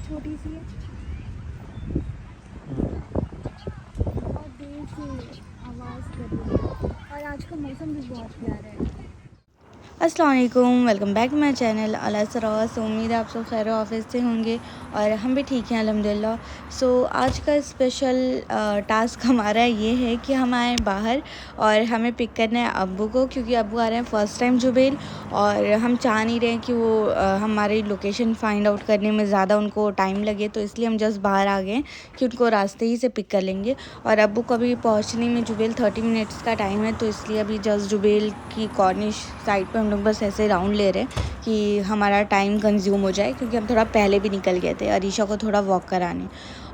छोटी सी है और देर से आवाज़ कर रही है और आज का मौसम भी बहुत प्यारा है। अस्सलाम वालेकुम, welcome back to my channel अला सरावा। सो उम्मीद है आप सब खैर ऑफिस से होंगे और हम भी ठीक हैं अल्हम्दुलिल्लाह। सो आज का स्पेशल टास्क हमारा ये है कि हम आए बाहर और हमें पिक करना है अब्बू को, क्योंकि अब्बू आ रहे हैं फ़र्स्ट टाइम जुबेल और हम चाह नहीं रहे कि वो हमारी लोकेशन फ़ाइंड आउट करने में ज़्यादा उनको टाइम लगे, तो इसलिए हम जस्ट बाहर आ गए कि उनको रास्ते ही से पिक कर लेंगे। और अब्बू को अभी पहुँचने में जुबेल 30 मिनट्स का टाइम है, तो इसलिए अभी जस्ट जुबेल की कॉर्निश साइड पर हम लोग बस ऐसे राउंड ले रहे हैं कि हमारा टाइम कंज्यूम हो जाए, क्योंकि हम थोड़ा पहले भी निकल गए थे अरीशा को थोड़ा वॉक कराने।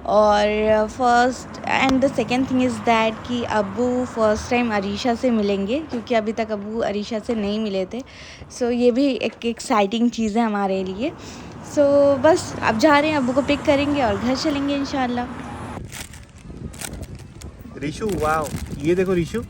और first and the second thing is that कि अब्बू फर्स्ट टाइम अरीशा से मिलेंगे, क्योंकि अभी तक अब्बू अरीशा से नहीं मिले थे। सो ये भी एक एक्साइटिंग चीज़ है हमारे लिए। सो बस अब जा रहे हैं, अब्बू को पिक करेंगे और घर चलेंगे इंशाल्लाह। रिशु, वाओ, ये देखो रिशु।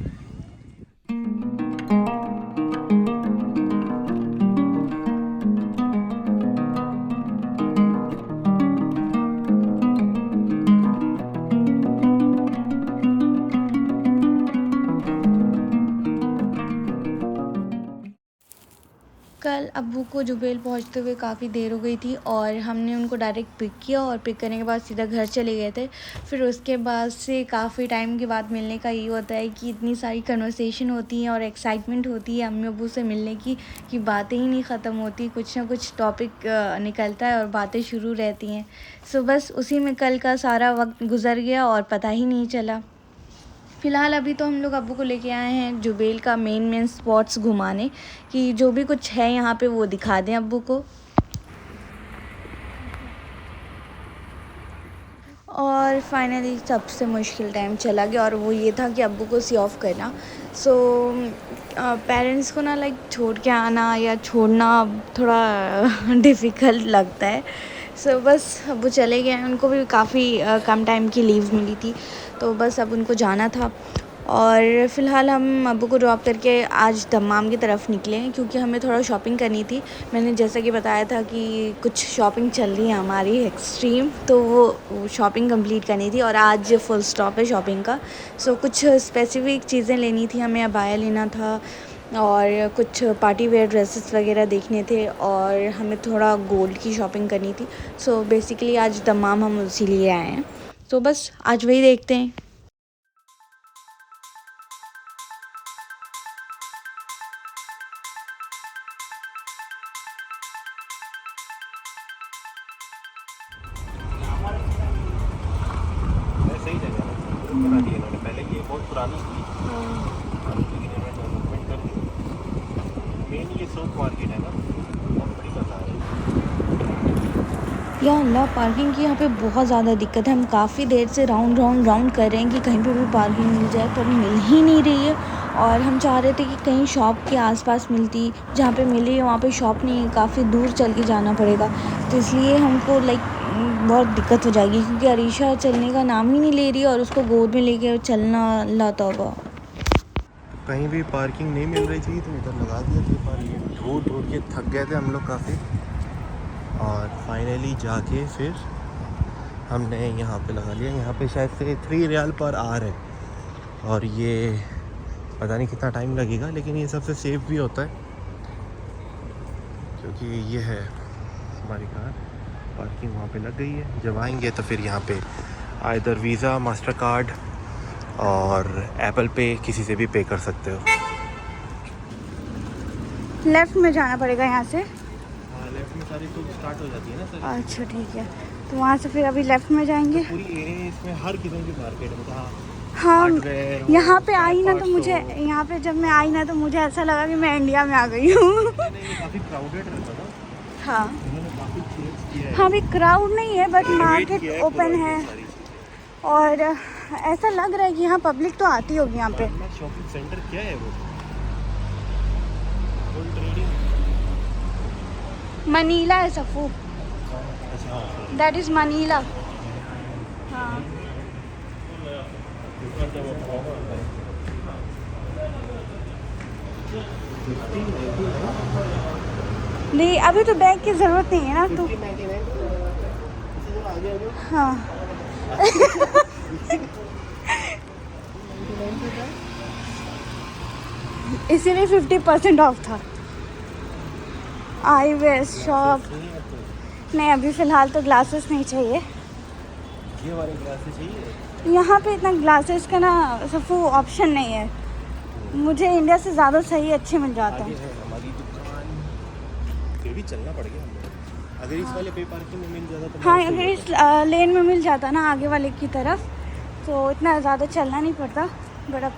कल अब्बू को जुबेल पहुंचते हुए काफ़ी देर हो गई थी और हमने उनको डायरेक्ट पिक किया और पिक करने के बाद सीधा घर चले गए थे। फिर उसके बाद से काफ़ी टाइम के बाद मिलने का ये होता है कि इतनी सारी कन्वर्सेशन होती हैं और एक्साइटमेंट होती है अम्मी अब्बू से मिलने की कि बातें ही नहीं ख़त्म होती, कुछ ना कुछ टॉपिक निकलता है और बातें शुरू रहती हैं। सो बस उसी में कल का सारा वक्त गुजर गया और पता ही नहीं चला। फ़िलहाल अभी तो हम लोग अब्बू को लेके आए हैं जुबेल का मेन स्पॉट्स घुमाने, कि जो भी कुछ है यहाँ पे वो दिखा दें अब्बू को। और फाइनली सबसे मुश्किल टाइम चला गया और वो ये था कि अब्बू को सी ऑफ करना। सो पेरेंट्स को ना लाइक छोड़ के आना या छोड़ना थोड़ा डिफ़िकल्ट लगता है। सो बस अब्बू चले गए, उनको भी काफ़ी कम टाइम की लीव मिली थी, तो बस अब उनको जाना था। और फ़िलहाल हम अब्बू को ड्रॉप करके आज दम्माम की तरफ निकले हैं, क्योंकि हमें थोड़ा शॉपिंग करनी थी। मैंने जैसा कि बताया था कि कुछ शॉपिंग चल रही है हमारी एक्सट्रीम, तो वो शॉपिंग कंप्लीट करनी थी और आज फुल स्टॉप है शॉपिंग का। सो कुछ स्पेसिफ़िक चीज़ें लेनी थी, हमें अबाया लेना था और कुछ पार्टी वेयर ड्रेसेस वगैरह देखने थे और हमें थोड़ा गोल्ड की शॉपिंग करनी थी। सो बेसिकली आज दम्माम हम उसी लिए आए हैं, तो बस आज वही देखते हैं। सही जगह बना दी इन्होंने, पहले ये बहुत पुरानी थी लेकिन इन्होंने डेवलपमेंट कर दी। मेन ये सूक मार्केट है ना, बहुत बड़ी बाजार है। या अल्लाह, पार्किंग की यहाँ पे बहुत ज़्यादा दिक्कत है। हम काफ़ी देर से राउंड कर रहे हैं कि कहीं पे भी पार्किंग मिल जाए, पर मिल ही नहीं रही है। और हम चाह रहे थे कि कहीं शॉप के आसपास मिलती, जहाँ पे मिले वहाँ पे शॉप नहीं है, काफ़ी दूर चल के जाना पड़ेगा। तो इसलिए हमको लाइक बहुत दिक्कत हो जाएगी, क्योंकि अरीशा चलने का नाम ही नहीं ले रही है और उसको गोद में लेके चलना अल्लाह तौबा। कहीं भी पार्किंग नहीं मिल रही थी तो इधर लगा दिया था पार्किंग। ढूंढ के थक गए थे हम लोग काफ़ी, और फाइनली जाके फिर हमने यहाँ पे लगा लिया। यहाँ पे शायद से 3 रियाल पर आवर है और ये पता नहीं कितना टाइम लगेगा, लेकिन ये सबसे सेफ़ भी होता है, क्योंकि ये है हमारी कार, पार्किंग वहाँ पे लग गई है। जब आएंगे तो फिर यहाँ पे आइदर वीज़ा, मास्टर कार्ड और एप्पल पे किसी से भी पे कर सकते हो। लेफ़्ट में जाना पड़ेगा यहाँ से। हाँ, लेफ्ट में सारी तो स्टार्ट हो जाती है ना सर। अच्छा ठीक है, तो वहाँ से फिर अभी लेफ़्ट में जाएंगे। पूरी एरिया इसमें हर किस्म की मार्केट है। हाँ, यहाँ पे आई ना तो मुझे, यहाँ पे जब मैं आई ना तो मुझे ऐसा लगा कि मैं इंडिया में आ गई हूँ। काफ़ी क्राउडेड रहता था। हाँ उन्होंने काफ़ी चेंज किया है। हाँ, भी क्राउड नहीं है बट मार्केट ओपन है और ऐसा लग रहा है कि यहाँ पब्लिक तो आती होगी यहाँ पे। शॉपिंग सेंटर क्या है वो? Full trading. मनीला है सफू, अच्छा, दैट इज़ मनीला। हाँ नहीं, अभी तो बैग की ज़रूरत नहीं है ना। तो आगे आ जाओ। हाँ इसीलिए 50% ऑफ था। आई वेस शॉप नहीं, अभी फ़िलहाल तो ग्लासेस नहीं चाहिए। ये वाले ग्लासेस चाहिए। यहाँ पे इतना ग्लासेस का ना सफू ऑप्शन नहीं है। मुझे इंडिया से ज़्यादा सही अच्छे मिल जाते आगे हैं। है हमारी दुकान, फिर भी चलना पड़ेगा हमें। अगर इस वाले पे पार्किंग में मिल जाता तो हाँ, बहुत अगर सही इस लेन में मिल जाता ना आगे वाले की तरफ तो इतना ज़्यादा चलना नहीं पड़ता। बट अब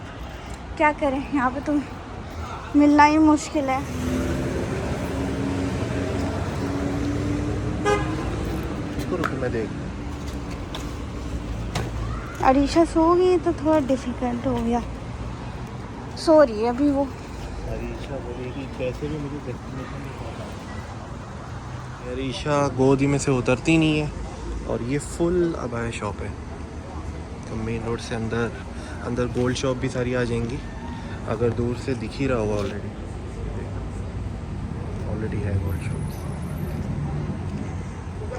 क्या करें, यहाँ पे तो मिलना ही मुश्किल है। होता। रुको मैं देख। अरीशा सो गई तो थोड़ा डिफ़िकल्ट हो गया। सो रही है अभी वो। अरीशा बोलेगी कैसे भी मुझे डेस्टिनेशन नहीं पहुंचाना। अरीशा गोदी में से उतरती नहीं है। और ये फुल अबाया शॉप है, तो मेन रोड से अंदर गोल्ड शॉप भी सारी आ जाएंगी। अगर दूर से दिख ही रहा होगा ऑलरेडी है गोल्ड शॉप।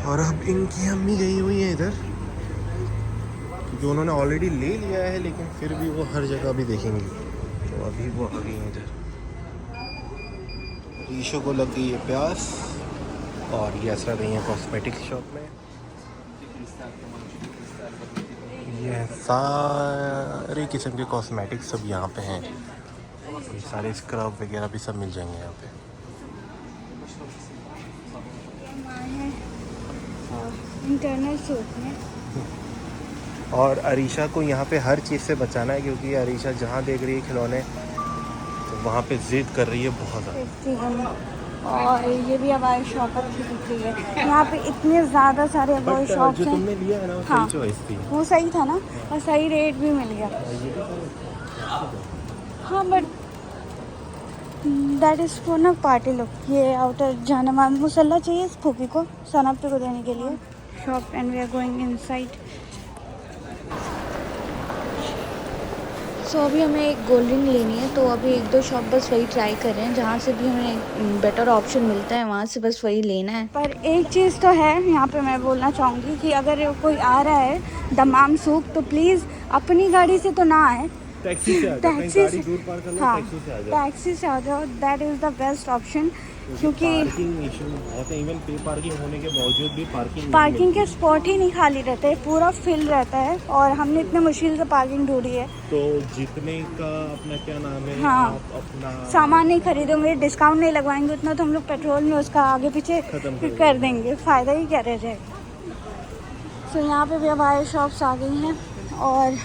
और अब इनकी अम्मी गई हुई है इधर, क्योंकि उन्होंने ऑलरेडी ले लिया है, लेकिन फिर भी वो हर जगह भी देखेंगी, तो अभी वो आ गई हैं इधर। ईशो को लग गई है प्यास और ये असरा गई है कॉस्मेटिक्स शॉप में। ये सारे किस्म के कॉस्मेटिक्स सब यहाँ पे हैं। ये सारे स्क्रब वगैरह भी सब मिल जाएंगे यहाँ पे। इंटरनल सूट में और अरीशा को यहाँ पे हर चीज़ से बचाना है, क्योंकि अरीशा जहाँ देख रही है खिलौने तो वहाँ पे जिद कर रही है बहुत ज़्यादा। और ये भी हमारी शॉप अच्छी दिख रही है। यहाँ पे इतने ज़्यादा सारे अबाई शॉप्स जो हैं। तुमने लिया है ना वो हाँ, सही चॉइस थी। वो सही था ना, और सही रेट भी मिल गया। हाँ बट दैट इज़ फॉर ना पार्टी लुक। ये आउटर जहानाबाद मुसल्ला चाहिए इस फूफी को सनप को देने के लिए। Shop and we are going inside. So अभी हमें एक गोल्ड रिंग लेनी है, तो अभी 1-2 शॉप बस वही ट्राई कर रहे हैं, जहाँ से भी हमें बेटर ऑप्शन मिलता है वहाँ से बस वही लेना है। पर एक चीज़ तो है यहाँ पे मैं बोलना चाहूँगी कि अगर कोई आ रहा है दमाम सूख तो प्लीज़ अपनी गाड़ी से तो ना आए, टैक्सी से आ जाओ, टैक्सी गाड़ी दूर पार कर लो, हाँ, टैक्सी से आ जाओ। टैक्सी से आ जाओ। That is the best option, क्योंकि पार्किंग इशू बहुत है। इवन पे पार्किंग होने के बावजूद भी पार्किंग के स्पॉट ही नहीं खाली रहते, पूरा फिल रहता है। और हमने इतने मुश्किल से पार्किंग ढूंढी है। तो जितने का अपना क्या नाम है, हाँ, आप अपना सामान नहीं खरीदोगे, डिस्काउंट नहीं लगवाएंगे उतना, तो हम लोग पेट्रोल में उसका आगे पीछे खत्म कर देंगे। फ़ायदा ही क्या रह जाएगा। सो यहाँ पे भी अब आए शॉप्स आ गई हैं। और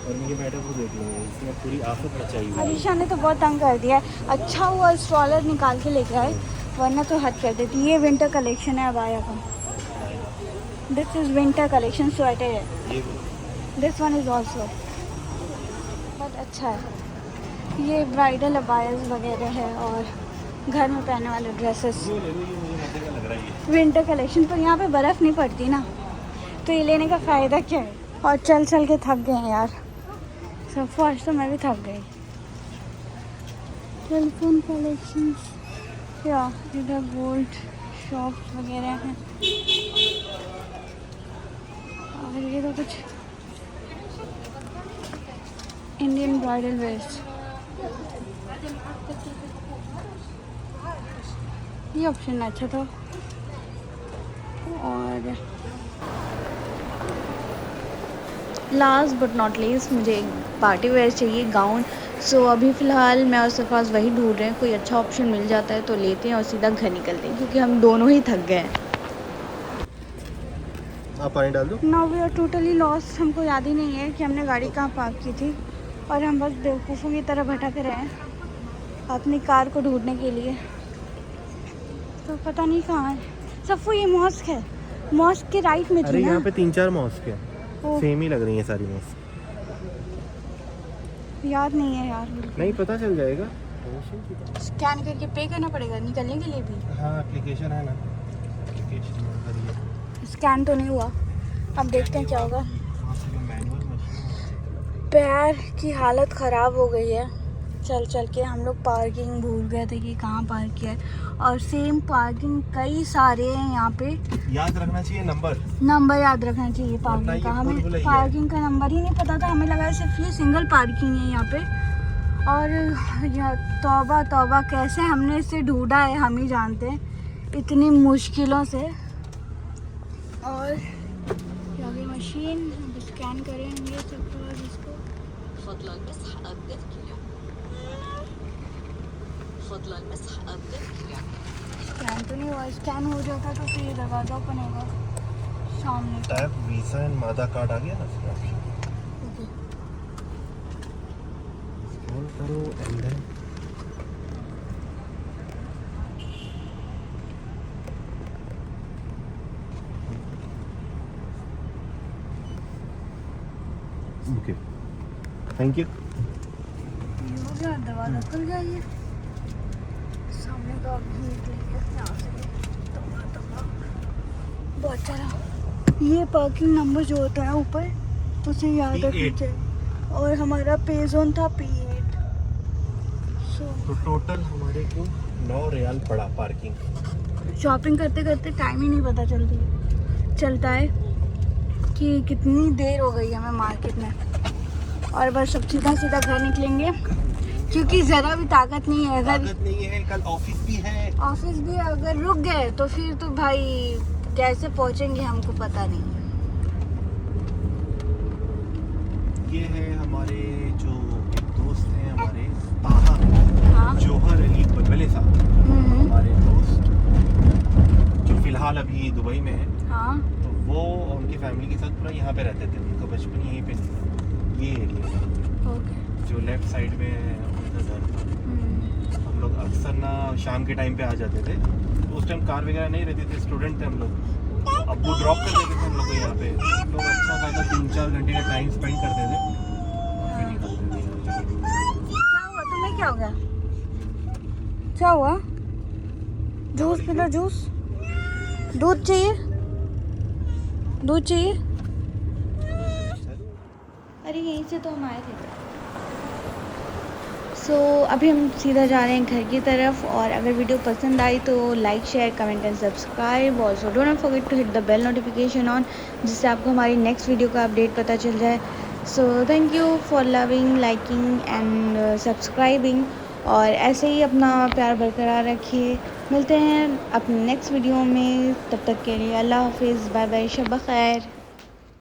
ये मैटर को देख लो, इसमें पूरी आफत मचाई हुई है। अरीशा ने तो बहुत तंग कर दिया है। अच्छा हुआ स्ट्रॉलर निकाल के लेके आए, वरना तो हद कर देती। ये विंटर कलेक्शन है अब आया का। This is winter collection sweater है। दिस वन इज़ ऑल्सो बहुत अच्छा है। ये ब्राइडल अबायर्स वगैरह है और घर में पहनने वाले ड्रेसेस। ये ले लो, ये मुझे मजे का लग रहा है ये। विंटर कलेक्शन पर यहाँ पे बर्फ़ नहीं पड़ती ना, तो ये लेने का फ़ायदा क्या है। और चल चल के थक गए हैं यार सब। फर्स्ट तो मैं भी थक गई। टेलीफोन कलेक्शन या इधर गोल्ड शॉप्स वगैरह हैं। और ये तो कुछ इंडियन ब्राइडल वेयर्स। ये ऑप्शन अच्छा था। और लास्ट बट नॉट लीस्ट मुझे एक पार्टी वेयर चाहिए, गाउन। सो अभी फ़िलहाल मैं और सरफराज वही ढूंढ रहे हैं। कोई अच्छा ऑप्शन मिल जाता है तो लेते हैं और सीधा घर निकलते हैं, क्योंकि हम दोनों ही थक गए हैं। आप पानी डाल दो। Now we are totally lost. हमको याद ही नहीं है कि हमने गाड़ी कहाँ पार्क की थी, और हम बस बेवकूफ़ों की तरह भटक रहे हैं अपनी कार को ढूंढने के लिए। तो पता नहीं कहाँ है। सफू ये मॉस्क है, मॉस्क के राइट में अरे थी ना। यहाँ पे 3-4 मॉस्क है, ओ, सेम ही लग रही है सारी मॉस्क। याद नहीं है यार बिल्कुल। नहीं पता चल जाएगा। स्कैन करके पे करना पड़ेगा निकलने के लिए भी। हाँ एप्लीकेशन है ना, एप्लीकेशन स्कैन तो नहीं हुआ, अब देखते हैं क्या होगा। Manual machine. पैर की हालत ख़राब हो गई है, चल चल के हम लोग पार्किंग भूल गए थे कि कहाँ पार्क किया है। और सेम पार्किंग कई सारे हैं यहाँ पे। याद रखना चाहिए नंबर याद रखना चाहिए पार्किंग का। हमें पार्किंग का नंबर ही नहीं पता था, हमें लगा सिर्फ ये सिंगल पार्किंग है यहाँ पे। और यह तौबा तौबा कैसे हमने इसे ढूंढा है हम ही जानते हैं, इतनी मुश्किलों से। और आगे मशीन स्कैन करेंगे सपोज इसको। स्कैन तो नहीं हुआ, स्कैन हो जाता तो फिर ये दरवाजा ओपन होगा सामने। Tap visa and Mada card आ गया ना ऑप्शन, स्क्रॉल करो and then okay, thank you. दरवाजा खुल गया ये सामने का यहाँ से बहुत सारा। ये पार्किंग नंबर जो होता है ऊपर उसे याद रखना चाहिए। और हमारा पे जोन था P8। तो टोटल हमारे को 9 रियाल पड़ा पार्किंग। शॉपिंग करते करते टाइम ही नहीं पता चलता है कि कितनी देर हो गई हमें मार्केट में। और बस अब सीधा सीधा घर निकलेंगे क्योंकि ज़रा भी ताकत नहीं है। अगर कल ऑफिस भी है, अगर रुक गए तो फिर तो भाई कैसे पहुंचेंगे हमको पता नहीं। ये है हमारे जो एक दोस्त हैं हमारे ताहा, हाँ। जौहर अली बलबले साहब, हमारे दोस्त जो फिलहाल अभी दुबई में है। हाँ। तो वो उनकी फैमिली के साथ पूरा यहाँ पे रहते थे, उनका बचपन यहीं पे ये एरिया ओके। जो लेफ्ट साइड में उनका घर था। हम लोग अक्सर ना शाम के टाइम पे आ जाते थे, तो उस टाइम कार वगैरह नहीं रहती थी, स्टूडेंट थे हम लोग। अब वो ड्रॉप कर देते थे हम लोग को यहाँ पे। हम लोग अच्छा खासा 3-4 घंटे का टाइम स्पेंड करते थे और फिर निकलते थे। क्या हुआ तुम्हें, क्या हो गया, क्या हुआ? Juice P low, juice. दूध चाहिए, दूध चाहिए। अरे यहीं से तो हम आए थे। सो अभी हम सीधा जा रहे हैं घर की तरफ। और अगर वीडियो पसंद आई तो like share comment and subscribe. Also don't forget to hit the bell notification on, जिससे आपको हमारी नेक्स्ट वीडियो का अपडेट पता चल जाए। So thank you for loving, liking and subscribing. और ऐसे ही अपना प्यार बरकरार रखिए। मिलते हैं अपने नेक्स्ट वीडियो में, तब तक के लिए अल्लाह हाफिज़, बाय बाय, शब खैर।